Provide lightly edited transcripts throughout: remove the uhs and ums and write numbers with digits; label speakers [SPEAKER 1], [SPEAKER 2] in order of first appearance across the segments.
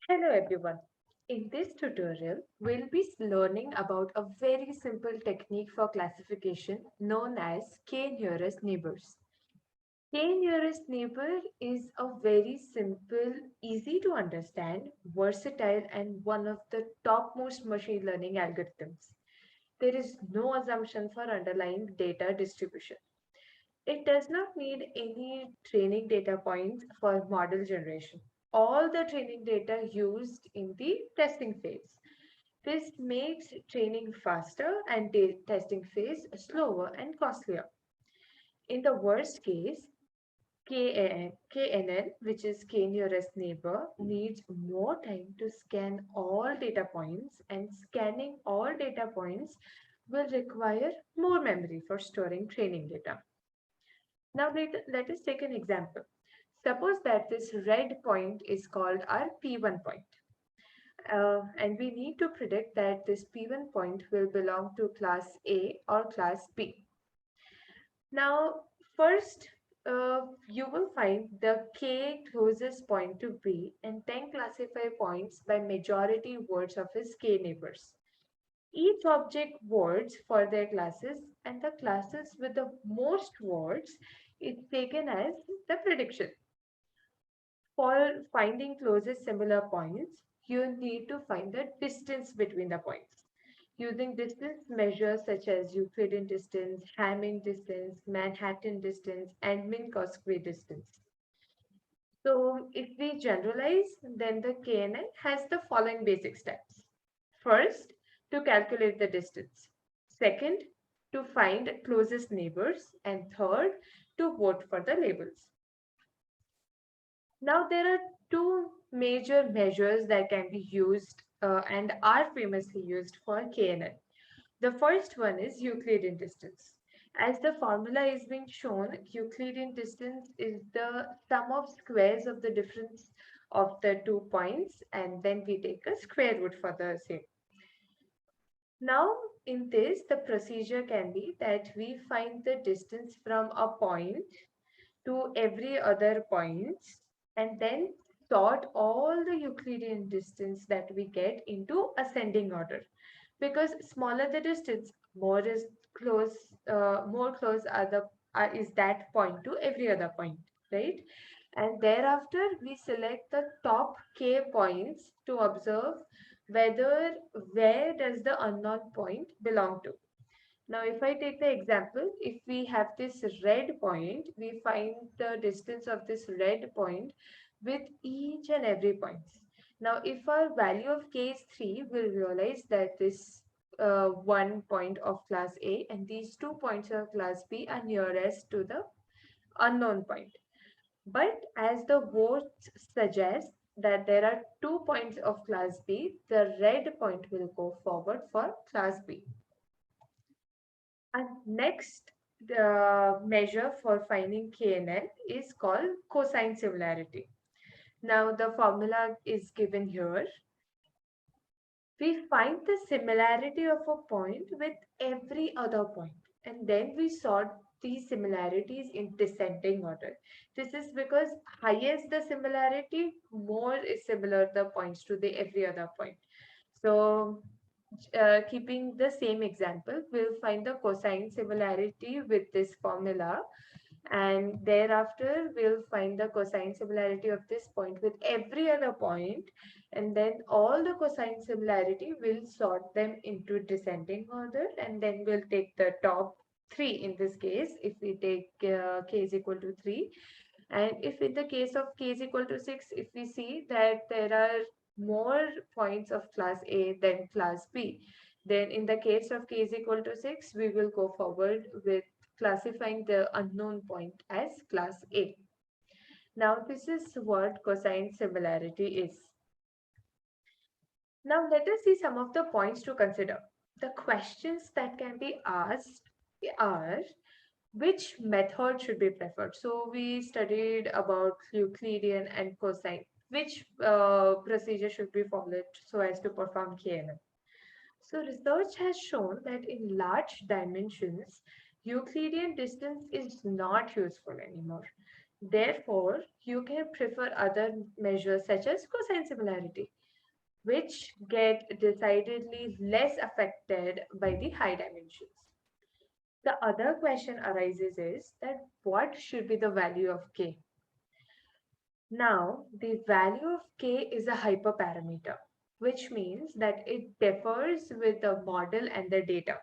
[SPEAKER 1] Hello everyone. In this tutorial, we'll be learning about a very simple technique for classification known as K-nearest neighbors. K-nearest neighbor is a very simple, easy to understand, versatile, and one of the topmost machine learning algorithms. There is no assumption for underlying data distribution. It does not need any training data points for model generation. All the training data used in the testing phase. This makes training faster and testing phase slower and costlier. In the worst case, KNN, which is K nearest neighbor, needs more time to scan all data points, and scanning all data points will require more memory for storing training data. Now let us take an example. Suppose that this red point is called our P1 point. And we need to predict that this P1 point will belong to class A or class B. Now, first, you will find the K closest point to B and then classify points by majority words of his K neighbors. Each object words for their classes, and the classes with the most words is taken as the prediction. For finding closest similar points, you need to find the distance between the points. Using distance measures such as Euclidean distance, Hamming distance, Manhattan distance, and Minkowski distance. So if we generalize, then the KNN has the following basic steps. First, to calculate the distance. Second, to find closest neighbors. And third, to vote for the labels. Now, there are two major measures that can be used and are famously used for KNN. The first one is Euclidean distance. As the formula is being shown, Euclidean distance is the sum of squares of the difference of the 2 points, and then we take a square root for the same. Now, in this, the procedure can be that we find the distance from a point to every other point and then sort all the Euclidean distance that we get into ascending order. Because smaller the distance, more close is that point to every other point, right? And thereafter, we select the top k points to observe where does the unknown point belong to. Now, if I take the example, if we have this red point, we find the distance of this red point with each and every point. Now, if our value of k is 3, we'll realize that this 1 point of class A and these 2 points of class B are nearest to the unknown point. But as the votes suggest that there are 2 points of class B, the red point will go forward for class B. And next, the measure for finding KNN is called cosine similarity. Now, the formula is given here. We find the similarity of a point with every other point, and then we sort these similarities in descending order. This is because highest the similarity, more is similar the points to the every other point. So keeping the same example, we'll find the cosine similarity with this formula, and thereafter we'll find the cosine similarity of this point with every other point, and then all the cosine similarity will sort them into descending order, and then we'll take the top three in this case if we take k is equal to 3. And if in the case of k is equal to 6, if we see that there are more points of class A than class B, then in the case of k is equal to 6, we will go forward with classifying the unknown point as class A. Now, this is what cosine similarity is. Now, let us see some of the points to consider. The questions that can be asked are, which method should be preferred? So we studied about Euclidean and cosine. Which procedure should be followed so as to perform KNN? So research has shown that in large dimensions, Euclidean distance is not useful anymore. Therefore, you can prefer other measures such as cosine similarity, which get decidedly less affected by the high dimensions. The other question arises is that what should be the value of k? Now, the value of k is a hyperparameter, which means that it differs with the model and the data.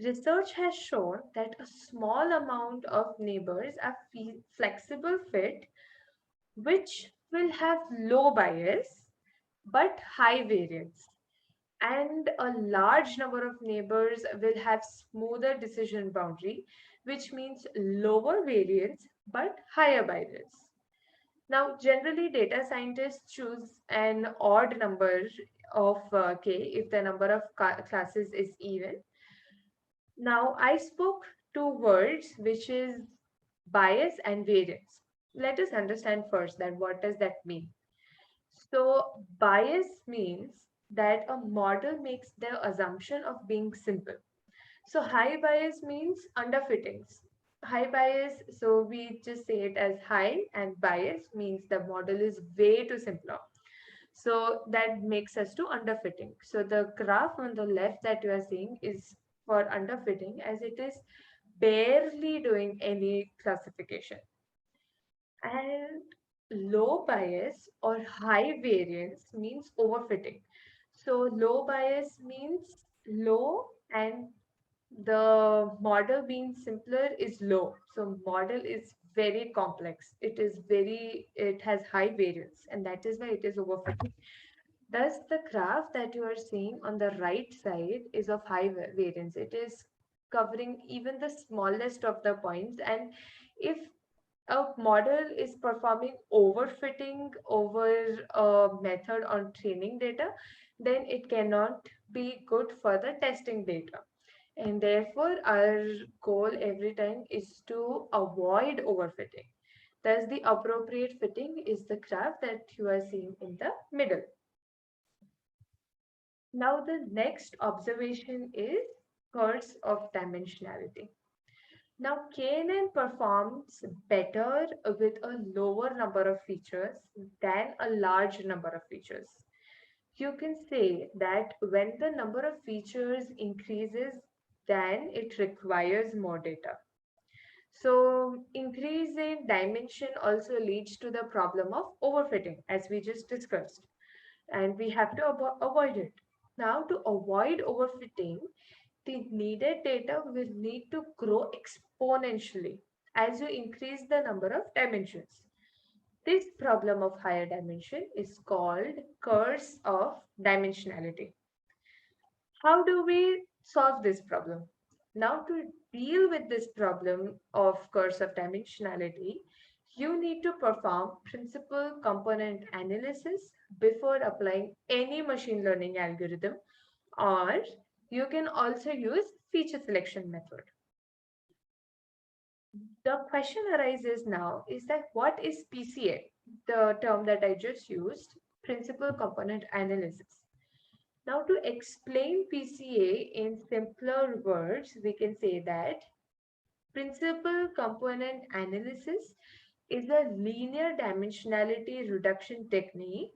[SPEAKER 1] Research has shown that a small amount of neighbors are flexible fit, which will have low bias but high variance. And a large number of neighbors will have smoother decision boundary, which means lower variance but higher bias. Now, generally, data scientists choose an odd number of k if the number of classes is even. Now, I spoke two words, which is bias and variance. Let us understand first that what does that mean. So, bias means that a model makes the assumption of being simple. So, high bias means underfittings. High bias, so we just say it as high, and bias means the model is way too simple. So that makes us to underfitting. So the graph on the left that you are seeing is for underfitting, as it is barely doing any classification. And low bias or high variance means overfitting. So low bias means low, and the model being simpler is low. So model is very complex. It has high variance, and that is why it is overfitting. Thus, the graph that you are seeing on the right side is of high variance. It is covering even the smallest of the points. And if a model is performing overfitting over a method on training data, then it cannot be good for the testing data. And therefore, our goal every time is to avoid overfitting. Thus, the appropriate fitting is the graph that you are seeing in the middle. Now, the next observation is curse of dimensionality. Now, KNN performs better with a lower number of features than a large number of features. You can say that when the number of features increases, then it requires more data. So, increase in dimension also leads to the problem of overfitting, as we just discussed, and we have to avoid it. Now, to avoid overfitting, the needed data will need to grow exponentially as you increase the number of dimensions. This problem of higher dimension is called curse of dimensionality. How do we solve this problem? Now, to deal with this problem of curse of dimensionality, you need to perform principal component analysis before applying any machine learning algorithm, or you can also use feature selection method. The question arises now is that what is PCA, the term that I just used, principal component analysis. Now, to explain PCA in simpler words, we can say that principal component analysis is a linear dimensionality reduction technique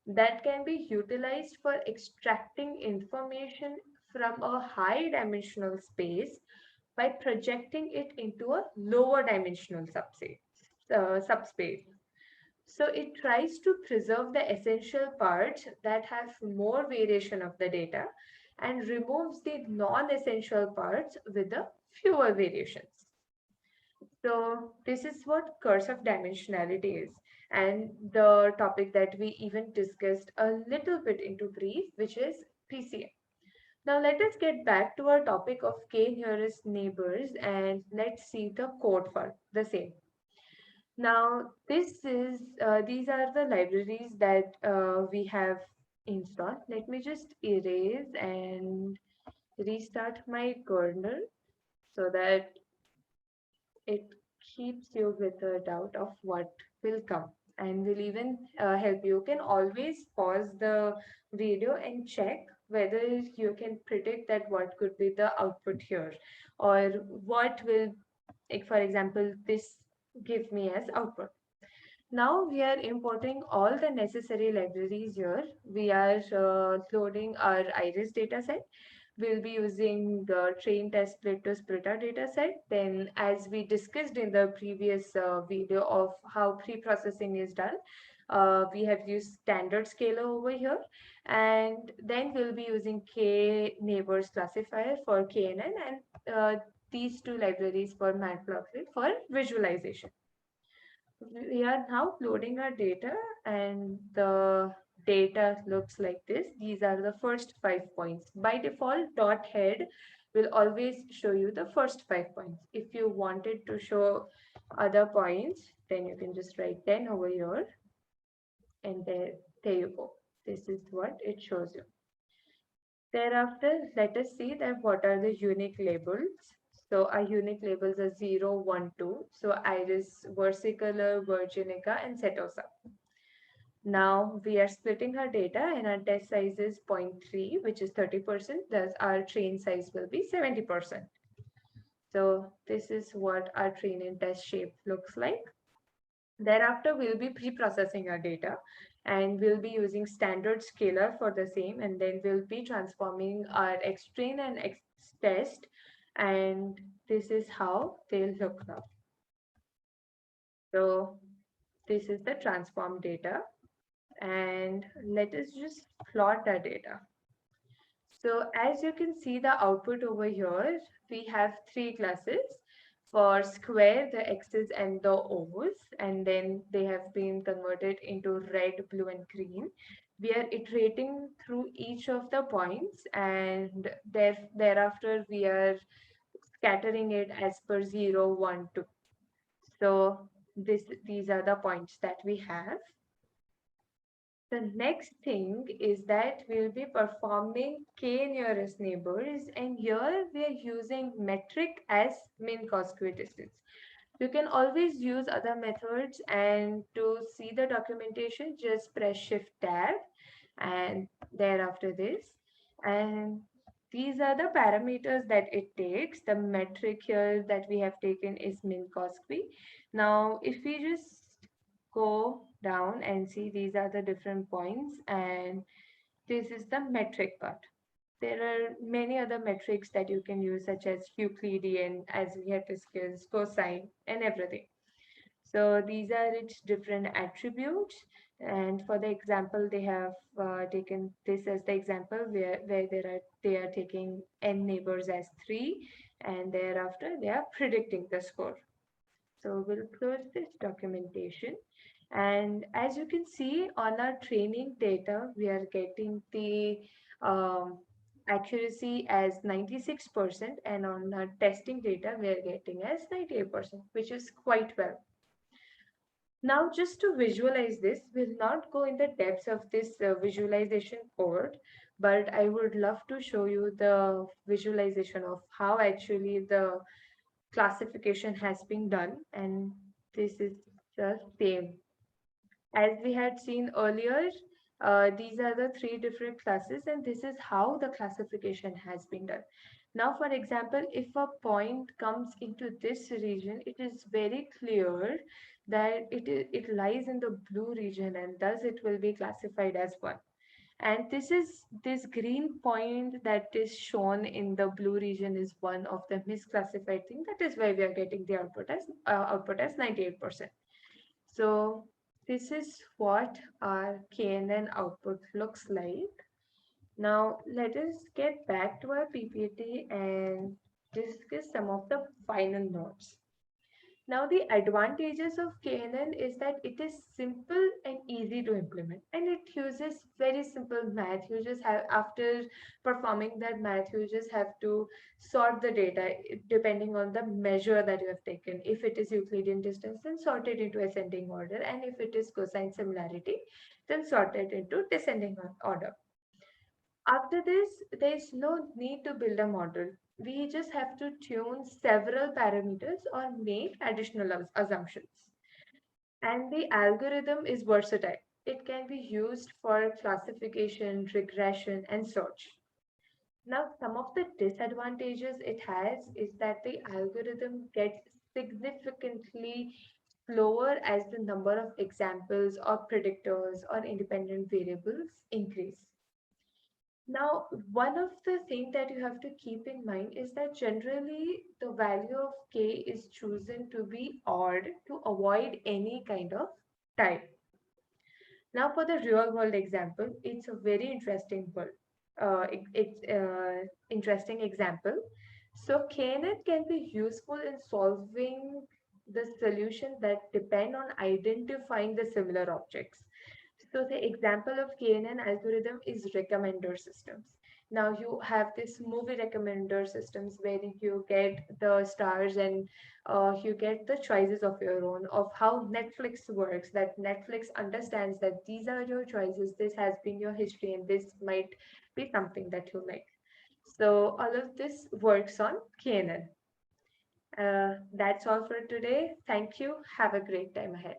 [SPEAKER 1] that can be utilized for extracting information from a high dimensional space by projecting it into a lower dimensional subspace. So it tries to preserve the essential parts that have more variation of the data and removes the non-essential parts with the fewer variations. So this is what curse of dimensionality is, and the topic that we even discussed a little bit into brief, which is PCA. Now let us get back to our topic of K-nearest neighbors and let's see the code for the same. Now these are the libraries that we have installed. Let me just erase and restart my kernel so that it keeps you with a doubt of what will come, and will even help you. You can always pause the video and check whether you can predict that what could be the output here, or what will, like for example, this give me as output. Now we are importing all the necessary libraries here. We are loading our iris dataset. We'll be using the train test split to split our dataset. Then, as we discussed in the previous video of how pre-processing is done, we have used standard scalar over here. And then we'll be using KNearest classifier for KNN and these two libraries for matplotlib for visualization. We are now loading our data and the data looks like this. These are the first 5 points. By default, dot head will always show you the first 5 points. If you wanted to show other points, then you can just write 10 over here and there you go. This is what it shows you. Thereafter, let us see that what are the unique labels. So our unique labels are 0, 1, 2. So iris, versicolor, virginica, and setosa. Now we are splitting our data and our test size is 0.3, which is 30%. Thus our train size will be 70%. So this is what our train and test shape looks like. Thereafter, we'll be pre-processing our data and we'll be using standard scalar for the same, and then we'll be transforming our xtrain and xtest, and this is how they'll look now. So this is the transform data, and let us just plot our data. So as you can see the output over here, we have three classes. For square, the x's and the o's, and then they have been converted into red, blue, and green. We are iterating through each of the points, and thereafter we are scattering it as per 0, 1, 2. So these are the points that we have. The next thing is that we'll be performing K-nearest neighbors, and here we are using metric as mean cost distance. You can always use other methods, and to see the documentation, just press Shift Tab and thereafter this. And these are the parameters that it takes. The metric here that we have taken is min cost. Now, if we just go down and see, these are the different points, and this is the metric part. There are many other metrics that you can use, such as Euclidean, as we had discussed, cosine, and everything. So these are its different attributes. And for the example, they have taken this as the example where they are taking n neighbors as 3, and thereafter they are predicting the score. So we'll close this documentation. And as you can see on our training data, we are getting the accuracy as 96%, and on our testing data, we are getting as 98%, which is quite well. Now, just to visualize this, we'll not go in the depths of this visualization code, but I would love to show you the visualization of how actually the classification has been done, and this is the same. As we had seen earlier, these are the three different classes, and this is how the classification has been done. Now, for example, if a point comes into this region, it is very clear that it lies in the blue region, and thus it will be classified as 1. And this green point that is shown in the blue region is one of the misclassified thing. That is why we are getting the output as 98%. So this is what our KNN output looks like. Now let us get back to our PPT and discuss some of the final notes. Now the advantages of KNN is that it is simple and easy to implement, and it uses very simple math. You just have, after performing that math, you just have to sort the data depending on the measure that you have taken. If it is Euclidean distance, then sort it into ascending order, and if it is cosine similarity, then sort it into descending order. After this, there is no need to build a model. We just have to tune several parameters or make additional assumptions. And the algorithm is versatile. It can be used for classification, regression, and search. Now, some of the disadvantages it has is that the algorithm gets significantly slower as the number of examples or predictors or independent variables increase. Now, one of the things that you have to keep in mind is that generally the value of k is chosen to be odd to avoid any kind of tie. Now, for the real world example, it's a very interesting interesting example. So, KNet can be useful in solving the solutions that depend on identifying the similar objects. So the example of KNN algorithm is recommender systems. Now you have this movie recommender systems where you get the stars and you get the choices of your own of how Netflix works. That Netflix understands that these are your choices, this has been your history, and this might be something that you like. So all of this works on KNN. That's all for today. Thank you. Have a great time ahead.